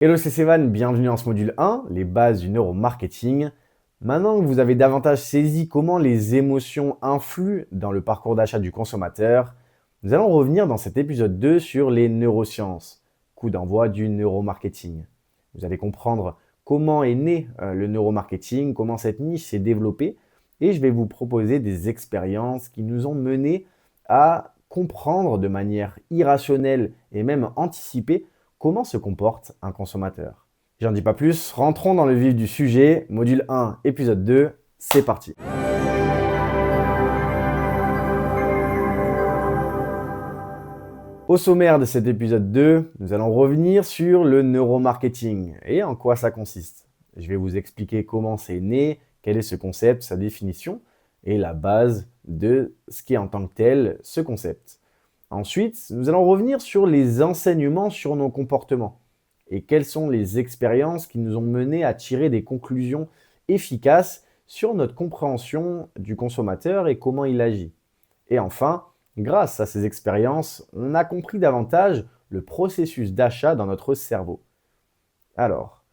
Hello, c'est Sévan, bienvenue dans ce module 1, les bases du neuromarketing. Maintenant que vous avez davantage saisi comment les émotions influent dans le parcours d'achat du consommateur, nous allons revenir dans cet épisode 2 sur les neurosciences, coup d'envoi du neuromarketing. Vous allez comprendre comment est né le neuromarketing, comment cette niche s'est développée, et je vais vous proposer des expériences qui nous ont menés à comprendre de manière irrationnelle et même anticipée comment se comporte un consommateur. J'en dis pas plus, rentrons dans le vif du sujet, module 1, épisode 2, c'est parti. Au sommaire de cet épisode 2, nous allons revenir sur le neuromarketing et en quoi ça consiste. Je vais vous expliquer comment c'est né, quel est ce concept, sa définition et la base de ce qu'est en tant que tel ce concept. Ensuite, nous allons revenir sur les enseignements sur nos comportements et quelles sont les expériences qui nous ont menés à tirer des conclusions efficaces sur notre compréhension du consommateur et comment il agit. Et enfin, grâce à ces expériences, on a compris davantage le processus d'achat dans notre cerveau. Alors,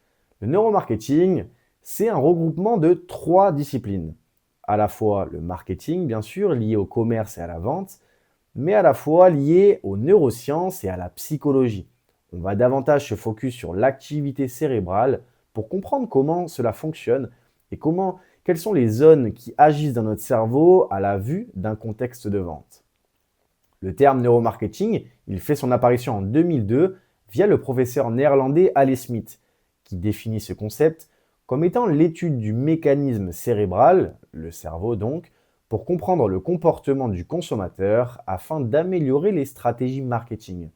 le neuromarketing, c'est un regroupement de 3 disciplines. À la fois le marketing, bien sûr, lié au commerce et à la vente, mais à la fois lié aux neurosciences et à la psychologie. On va davantage se focus sur l'activité cérébrale pour comprendre comment cela fonctionne et quelles sont les zones qui agissent dans notre cerveau à la vue d'un contexte de vente. Le terme neuromarketing, il fait son apparition en 2002 via le professeur néerlandais Ale Smith, qui définit ce concept comme étant l'étude du mécanisme cérébral, le cerveau donc, pour comprendre le comportement du consommateur afin d'améliorer les stratégies marketing.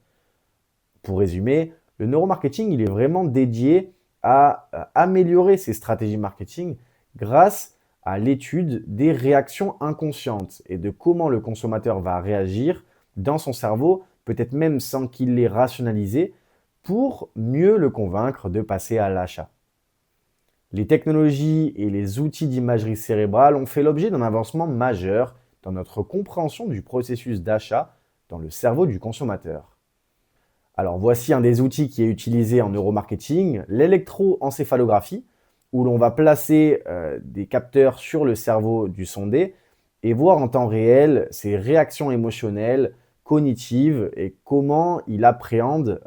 Pour résumer, le neuromarketing, il est vraiment dédié à améliorer ces stratégies marketing grâce à l'étude des réactions inconscientes et de comment le consommateur va réagir dans son cerveau, peut-être même sans qu'il l'ait rationalisé, pour mieux le convaincre de passer à l'achat. Les technologies et les outils d'imagerie cérébrale ont fait l'objet d'un avancement majeur dans notre compréhension du processus d'achat dans le cerveau du consommateur. Alors voici un des outils qui est utilisé en neuromarketing, l'électroencéphalographie, où l'on va placer des capteurs sur le cerveau du sondé et voir en temps réel ses réactions émotionnelles, cognitives et comment il appréhende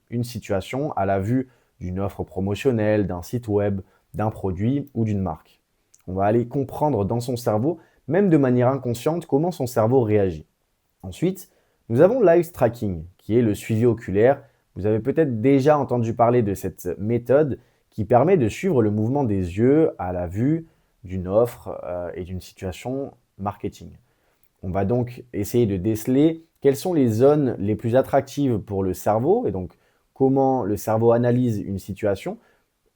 une situation à la vue d'une offre promotionnelle, d'un site web, d'un produit ou d'une marque. On va aller comprendre dans son cerveau, même de manière inconsciente, comment son cerveau réagit. Ensuite, nous avons l'eye tracking, qui est le suivi oculaire. Vous avez peut-être déjà entendu parler de cette méthode qui permet de suivre le mouvement des yeux à la vue d'une offre et d'une situation marketing. On va donc essayer de déceler quelles sont les zones les plus attractives pour le cerveau et donc comment le cerveau analyse une situation,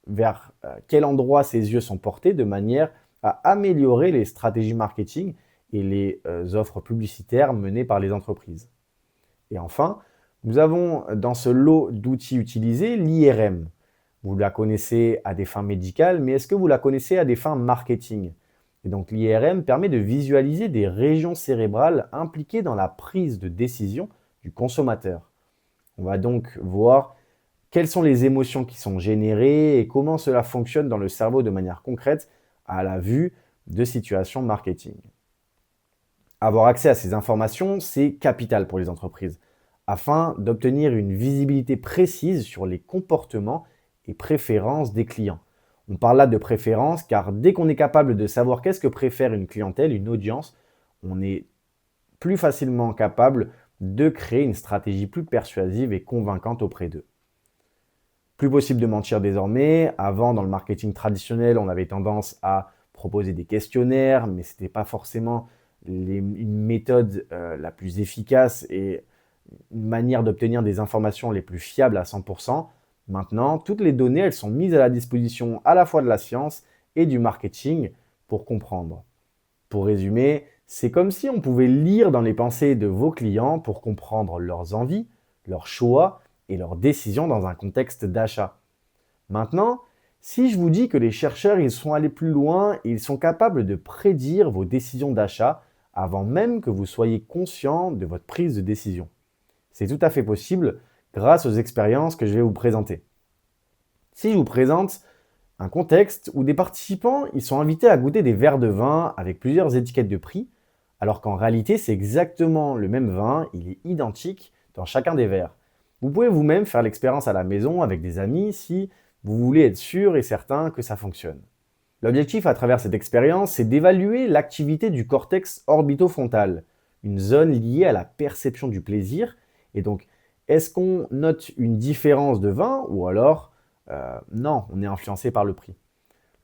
vers quel endroit ses yeux sont portés de manière à améliorer les stratégies marketing et les offres publicitaires menées par les entreprises. Et enfin, nous avons dans ce lot d'outils utilisés l'IRM. Vous la connaissez à des fins médicales, mais est-ce que vous la connaissez à des fins marketing? Et donc l'IRM permet de visualiser des régions cérébrales impliquées dans la prise de décision du consommateur. On va donc voir quelles sont les émotions qui sont générées et comment cela fonctionne dans le cerveau de manière concrète à la vue de situations marketing. Avoir accès à ces informations, c'est capital pour les entreprises, afin d'obtenir une visibilité précise sur les comportements et préférences des clients. On parle là de préférences car dès qu'on est capable de savoir qu'est-ce que préfère une clientèle, une audience, on est plus facilement capable de créer une stratégie plus persuasive et convaincante auprès d'eux. Plus possible de mentir désormais. Avant, dans le marketing traditionnel, on avait tendance à proposer des questionnaires, mais ce n'était pas forcément une méthode la plus efficace et une manière d'obtenir des informations les plus fiables à 100%. Maintenant, toutes les données, elles sont mises à la disposition à la fois de la science et du marketing pour comprendre. Pour résumer, c'est comme si on pouvait lire dans les pensées de vos clients pour comprendre leurs envies, leurs choix et leurs décisions dans un contexte d'achat. Maintenant, si je vous dis que les chercheurs ils sont allés plus loin et ils sont capables de prédire vos décisions d'achat avant même que vous soyez conscient de votre prise de décision. C'est tout à fait possible grâce aux expériences que je vais vous présenter. Si je vous présente un contexte où des participants ils sont invités à goûter des verres de vin avec plusieurs étiquettes de prix, alors qu'en réalité c'est exactement le même vin, il est identique dans chacun des verres. Vous pouvez vous-même faire l'expérience à la maison avec des amis si vous voulez être sûr et certain que ça fonctionne. L'objectif à travers cette expérience, c'est d'évaluer l'activité du cortex orbitofrontal, une zone liée à la perception du plaisir. Et donc, est-ce qu'on note une différence de vin ou alors non, on est influencé par le prix.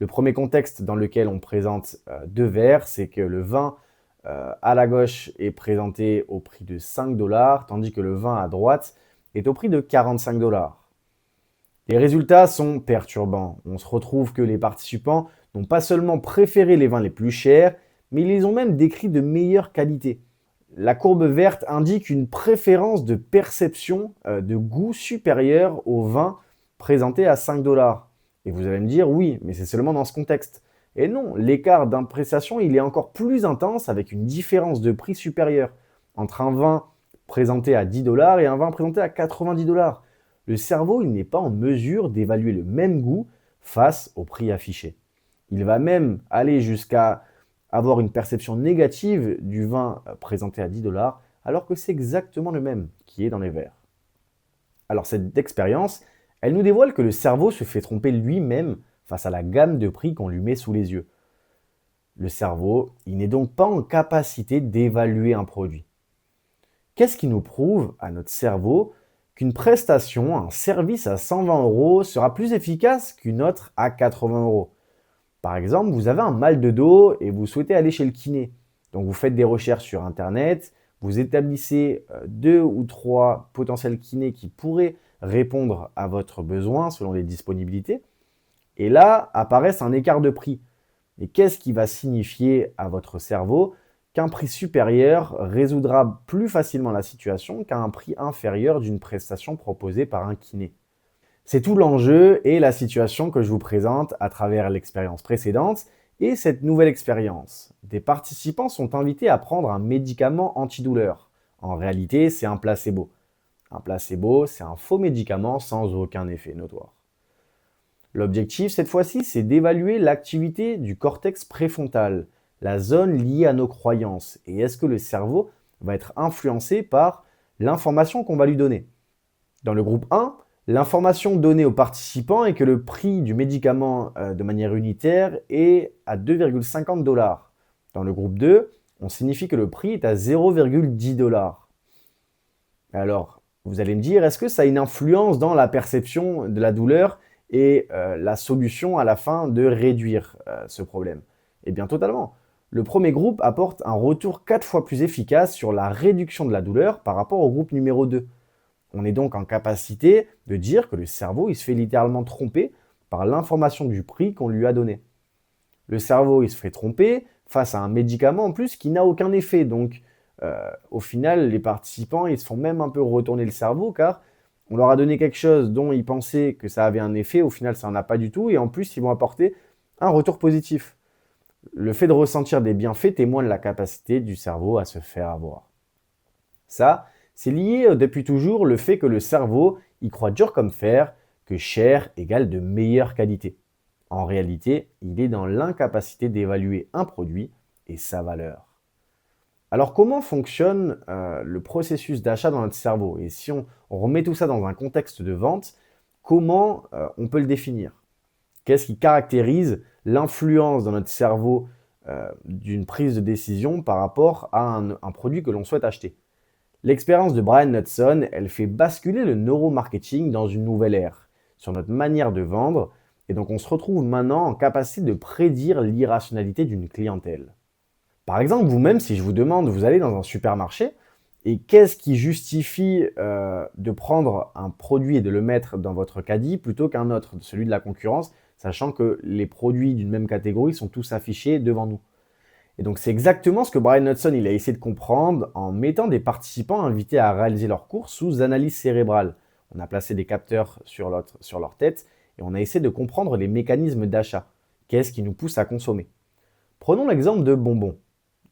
Le premier contexte dans lequel on présente deux verres, c'est que le vin à la gauche est présenté au prix de 5 dollars, tandis que le vin à droite est au prix de 45 dollars. Les résultats sont perturbants. On se retrouve que les participants n'ont pas seulement préféré les vins les plus chers, mais ils les ont même décrits de meilleure qualité. La courbe verte indique une préférence de perception de goût supérieure au vin présenté à 5 dollars. Et vous allez me dire, oui, mais c'est seulement dans ce contexte. Et non, l'écart d'appréciation, il est encore plus intense avec une différence de prix supérieure entre un vin présenté à 10 dollars et un vin présenté à 90 dollars. Le cerveau, il n'est pas en mesure d'évaluer le même goût face au prix affiché. Il va même aller jusqu'à avoir une perception négative du vin présenté à 10 dollars, alors que c'est exactement le même qui est dans les verres. Alors cette expérience, elle nous dévoile que le cerveau se fait tromper lui-même face à la gamme de prix qu'on lui met sous les yeux. Le cerveau, il n'est donc pas en capacité d'évaluer un produit. Qu'est-ce qui nous prouve à notre cerveau qu'une prestation, un service à 120 euros sera plus efficace qu'une autre à 80 euros? Par exemple, vous avez un mal de dos et vous souhaitez aller chez le kiné. Donc vous faites des recherches sur Internet, vous établissez deux ou trois potentiels kinés qui pourraient répondre à votre besoin selon les disponibilités. Et là apparaissent un écart de prix. Et qu'est-ce qui va signifier à votre cerveau qu'un prix supérieur résoudra plus facilement la situation qu'un prix inférieur d'une prestation proposée par un kiné? C'est tout l'enjeu et la situation que je vous présente à travers l'expérience précédente et cette nouvelle expérience. Des participants sont invités à prendre un médicament antidouleur. En réalité, c'est un placebo. Un placebo, c'est un faux médicament sans aucun effet notoire. L'objectif, cette fois-ci, c'est d'évaluer l'activité du cortex préfrontal, la zone liée à nos croyances. Et est-ce que le cerveau va être influencé par l'information qu'on va lui donner? Dans le groupe 1, l'information donnée aux participants est que le prix du médicament de manière unitaire est à 2,50 dollars. Dans le groupe 2, on signifie que le prix est à 0,10 dollars. Alors, vous allez me dire, est-ce que ça a une influence dans la perception de la douleur et la solution à la fin de réduire ce problème? Eh bien, totalement. Le premier groupe apporte un retour 4 fois plus efficace sur la réduction de la douleur par rapport au groupe numéro 2. On est donc en capacité de dire que le cerveau, il se fait littéralement tromper par l'information du prix qu'on lui a donné. Le cerveau, il se fait tromper face à un médicament en plus qui n'a aucun effet. Donc, au final, les participants, ils se font même un peu retourner le cerveau car on leur a donné quelque chose dont ils pensaient que ça avait un effet. Au final, ça n'en a pas du tout. Et en plus, ils vont apporter un retour positif. Le fait de ressentir des bienfaits témoigne de la capacité du cerveau à se faire avoir. Ça, c'est lié depuis toujours le fait que le cerveau y croit dur comme fer que cher égale de meilleure qualité. En réalité, il est dans l'incapacité d'évaluer un produit et sa valeur. Alors comment fonctionne le processus d'achat dans notre cerveau? Et si on remet tout ça dans un contexte de vente, comment on peut le définir? Qu'est-ce qui caractérise l'influence dans notre cerveau d'une prise de décision par rapport à un produit que l'on souhaite acheter? L'expérience de Brian Knudson, elle fait basculer le neuromarketing dans une nouvelle ère, sur notre manière de vendre, et donc on se retrouve maintenant en capacité de prédire l'irrationalité d'une clientèle. Par exemple, vous-même, si je vous demande, vous allez dans un supermarché, et qu'est-ce qui justifie de prendre un produit et de le mettre dans votre caddie plutôt qu'un autre, celui de la concurrence, sachant que les produits d'une même catégorie sont tous affichés devant nous? Et donc c'est exactement ce que Brian Knudson il a essayé de comprendre en mettant des participants invités à réaliser leur cours sous analyse cérébrale. On a placé des capteurs sur leur tête et on a essayé de comprendre les mécanismes d'achat. Qu'est-ce qui nous pousse à consommer? Prenons l'exemple de bonbons.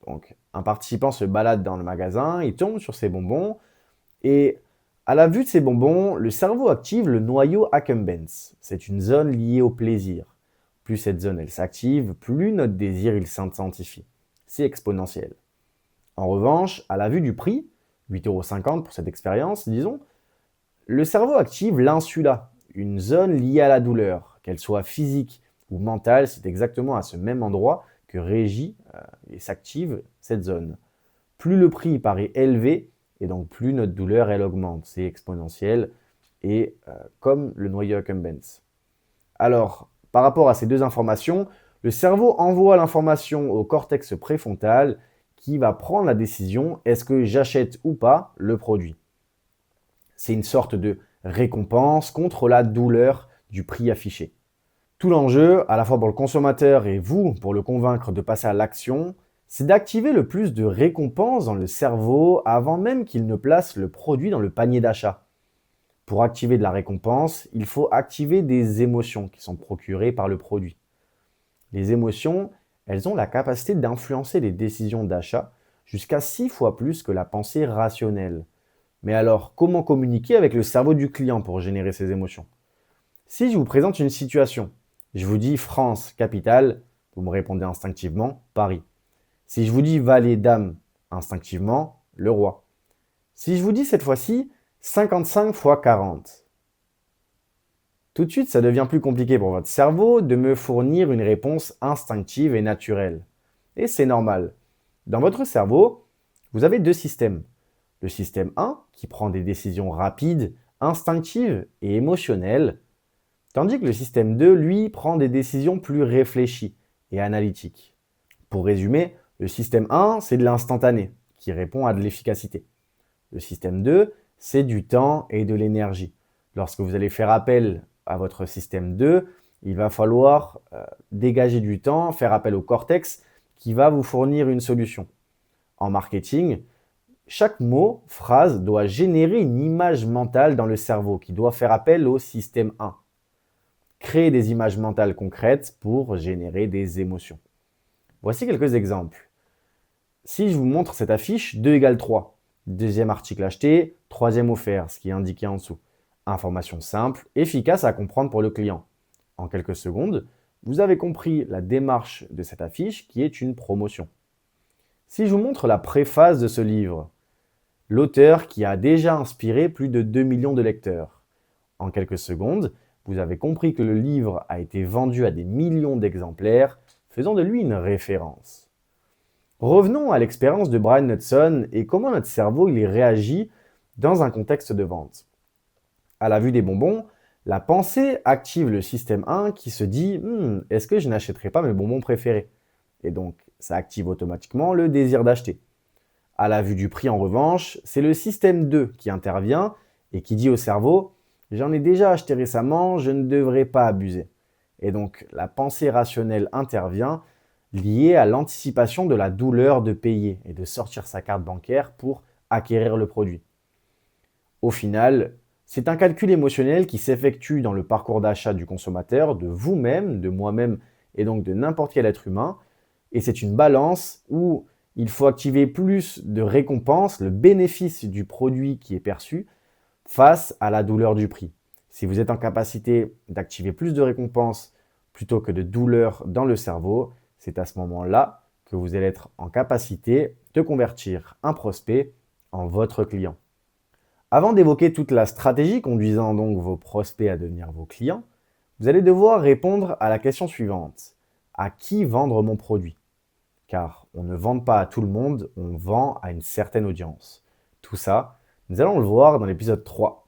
Donc un participant se balade dans le magasin, il tombe sur ses bonbons et À la vue de ces bonbons, le cerveau active le noyau accumbens. C'est une zone liée au plaisir. Plus cette zone elle s'active, plus notre désir il s'intensifie. C'est exponentiel. En revanche, à la vue du prix, 8,50 € pour cette expérience, disons, le cerveau active l'insula, une zone liée à la douleur, qu'elle soit physique ou mentale, c'est exactement à ce même endroit que régit et s'active cette zone. Plus le prix paraît élevé, et donc plus notre douleur elle augmente, c'est exponentiel, et comme le noyau accumbens. Alors, par rapport à ces deux informations, le cerveau envoie l'information au cortex préfrontal qui va prendre la décision, est-ce que j'achète ou pas le produit. C'est une sorte de récompense contre la douleur du prix affiché. Tout l'enjeu, à la fois pour le consommateur et vous, pour le convaincre de passer à l'action, c'est d'activer le plus de récompenses dans le cerveau avant même qu'il ne place le produit dans le panier d'achat. Pour activer de la récompense, il faut activer des émotions qui sont procurées par le produit. Les émotions, elles ont la capacité d'influencer les décisions d'achat jusqu'à 6 fois plus que la pensée rationnelle. Mais alors, comment communiquer avec le cerveau du client pour générer ces émotions? Si je vous présente une situation, je vous dis France, capitale, vous me répondez instinctivement Paris. Si je vous dis valet, dame, instinctivement, le roi. Si je vous dis cette fois-ci 55 fois 40, tout de suite ça devient plus compliqué pour votre cerveau de me fournir une réponse instinctive et naturelle. Et c'est normal. Dans votre cerveau, vous avez deux systèmes. Le système 1 qui prend des décisions rapides, instinctives et émotionnelles, tandis que le système 2, lui, prend des décisions plus réfléchies et analytiques. Pour résumer, le système 1, c'est de l'instantané, qui répond à de l'efficacité. Le système 2, c'est du temps et de l'énergie. Lorsque vous allez faire appel à votre système 2, il va falloir dégager du temps, faire appel au cortex qui va vous fournir une solution. En marketing, chaque mot, phrase doit générer une image mentale dans le cerveau qui doit faire appel au système 1. Créer des images mentales concrètes pour générer des émotions. Voici quelques exemples. Si je vous montre cette affiche, 2 égale 3. Deuxième article acheté, troisième offert, ce qui est indiqué en dessous. Information simple, efficace à comprendre pour le client. En quelques secondes, vous avez compris la démarche de cette affiche qui est une promotion. Si je vous montre la préface de ce livre, l'auteur qui a déjà inspiré plus de 2 millions de lecteurs. En quelques secondes, vous avez compris que le livre a été vendu à des millions d'exemplaires, faisant de lui une référence. Revenons à l'expérience de Brian Knudson et comment notre cerveau il réagit dans un contexte de vente. À la vue des bonbons, la pensée active le système 1 qui se dit « Est-ce que je n'achèterai pas mes bonbons préférés ?» Et donc, ça active automatiquement le désir d'acheter. À la vue du prix, en revanche, c'est le système 2 qui intervient et qui dit au cerveau « J'en ai déjà acheté récemment, je ne devrais pas abuser. » Et donc, la pensée rationnelle intervient liée à l'anticipation de la douleur de payer et de sortir sa carte bancaire pour acquérir le produit. Au final, c'est un calcul émotionnel qui s'effectue dans le parcours d'achat du consommateur, de vous-même, de moi-même et donc de n'importe quel être humain. Et c'est une balance où il faut activer plus de récompenses, le bénéfice du produit qui est perçu, face à la douleur du prix. Si vous êtes en capacité d'activer plus de récompenses plutôt que de douleur dans le cerveau, c'est à ce moment-là que vous allez être en capacité de convertir un prospect en votre client. Avant d'évoquer toute la stratégie conduisant donc vos prospects à devenir vos clients, vous allez devoir répondre à la question suivante. À qui vendre mon produit? Car on ne vend pas à tout le monde, on vend à une certaine audience. Tout ça, nous allons le voir dans l'épisode 3.